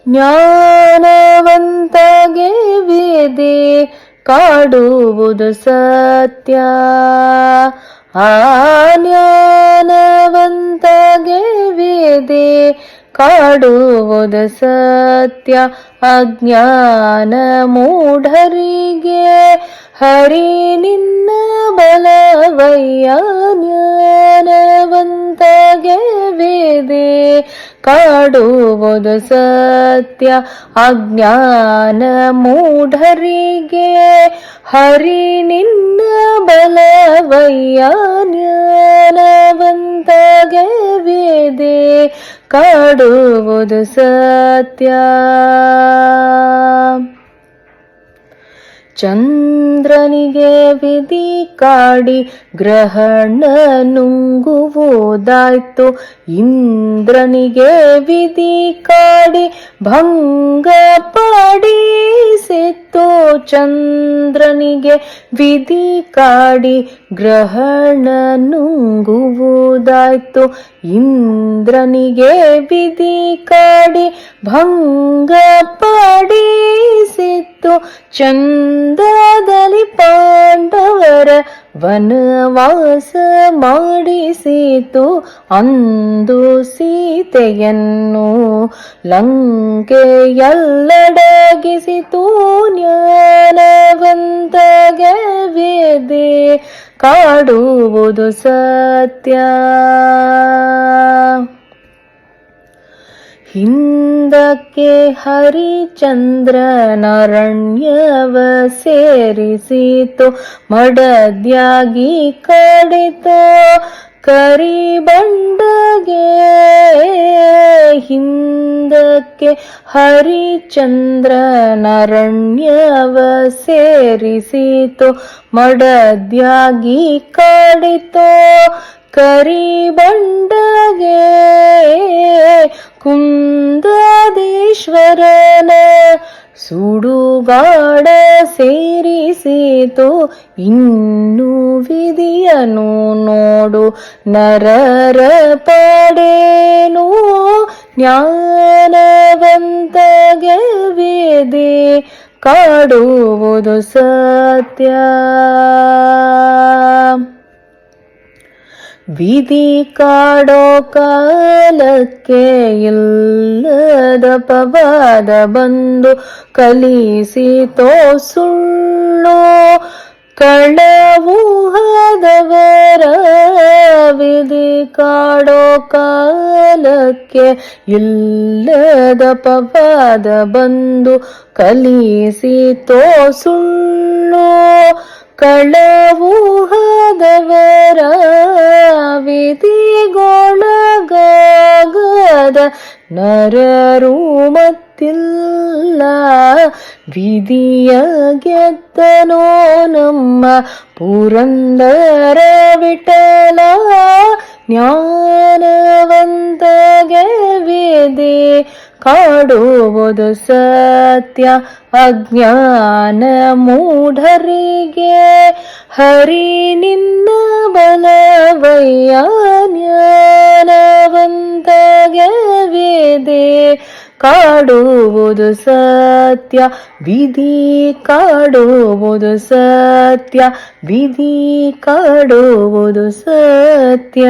ಜ್ಞಾನವಂತಗೆ ವೇದೆ ಕಾಡುವುದು ಸತ್ಯ. ಆ ಜ್ಞಾನವಂತಗೆ ವೇದೆ ಕಾಡುವುದು ಸತ್ಯ. ಅಜ್ಞಾನ ಮೂಢರಿಗೆ ಹರಿ ನಿನ್ನ ಬಲವಯ್ಯ. ಜ್ಞಾನವಂತಗೆ ವೇದೆ ಕಾಡುವುದು ಸತ್ಯ. ಅಜ್ಞಾನ ಮೂಢರಿಗೆ ಹರಿ ನಿನ್ನ ಬಲವಯ್ಯ. ಜ್ಞಾನವಂತಗೆ ವೇದೆ ಕಾಡುವುದು ಸತ್ಯ. ಚಂದ್ರನಿಗೆ ವಿಧಿ ಕಾಡಿ ಗ್ರಹಣ ನುಂಗುವುದಾಯ್ತು. ಇಂದ್ರನಿಗೆ ವಿಧಿ ಕಾಡಿ ಭಂಗ ಪಾಡಿಸಿತ್ತು. ಚಂದ್ರನಿಗೆ ವಿಧಿ ಕಾಡಿ ಗ್ರಹಣ ನುಂಗುವುದಾಯ್ತು. ಇಂದ್ರನಿಗೆ ವಿಧಿ ಕಾಡಿ ಭಂಗ ಪಾಡಿಸಿತ್ತು. ಚಂದ್ರದಲ್ಲಿ ಪಾಂಡವರ ವನವಾಸ ಮಾಡಿಸಿತು. ಅಂದು ಸೀತೆಯನ್ನು ಲಂಕೆಯಲ್ಲಡಗಿಸಿತು. ಜ್ಞಾನವಂತಗೆ ವೇದೆ ಕಾಡುವುದು ಸತ್ಯ. ಹಿಂದಕ್ಕೆ ಹರಿಚಂದ್ರನರಣ್ಯವ ಸೇರಿಸಿತು. ಮಡದ್ಯಾಗಿ ಕಡಿತು ಕರಿಬಂಡಗೆ. ಹಿಂದಕ್ಕೆ ಹರಿಚಂದ್ರನರಣ್ಯವ ಸೇರಿಸಿತು. ಮಡದ್ಯಾಗಿ ಕಡಿತು ಕರಿಬಂಡಗೆ. ಕುಂದದೇಶ್ವರನ ಸುಡುಗಾಡ ಸೇರಿಸಿತು. ಇನ್ನು ವಿಧಿಯನು ನೋಡು ನರರ ಪಾಡೇನು. ಜ್ಞಾನವಂತಗೆ ವೇದೆ ಕಾಡುವುದು ಸತ್ಯ. ವಿಧಿ ಕಾಡೋ ಕಾಲಕ್ಕೆ ಇಲ್ಲದ ಪವಾದ ಬಂದು ಕಲಿಸಿತೋ ಸುಳ್ಳು. ಕಳವೂಹದವರ ವಿಧಿ ಕಾಡೋ ಕಾಲಕ್ಕೆ ಇಲ್ಲದ ಪವಾದ ಬಂದು ಕಲಿಸಿತೋ ಸುಳ್ಳು. ಕಳವೂಹದವರ ವಿಧಿಗೊಳಗಾಗದ ನರರು ಮತ್ತಿಲ್ಲ. ವಿಧಿಯ ಗೆದ್ದನೋ ನಮ್ಮ ಪುರಂದರ ವಿಠಲ. ಜ್ಞಾನವಂತಗೆ ವೇದೆ ಕಾಡುವುದು ಸತ್ಯ. ಅಜ್ಞಾನ ಮೂಢರಿಗೆ ಹರಿ ನಿನ್ನ ಬಲವಯ್ಯ. ಜ್ಞಾನವಂತಗೆ ವೇದೆ ಕಾಡುವುದು ಸತ್ಯ. ವಿಧಿ ಕಾಡುವುದು ಸತ್ಯ. ವಿಧಿ ಕಾಡುವುದು ಸತ್ಯ.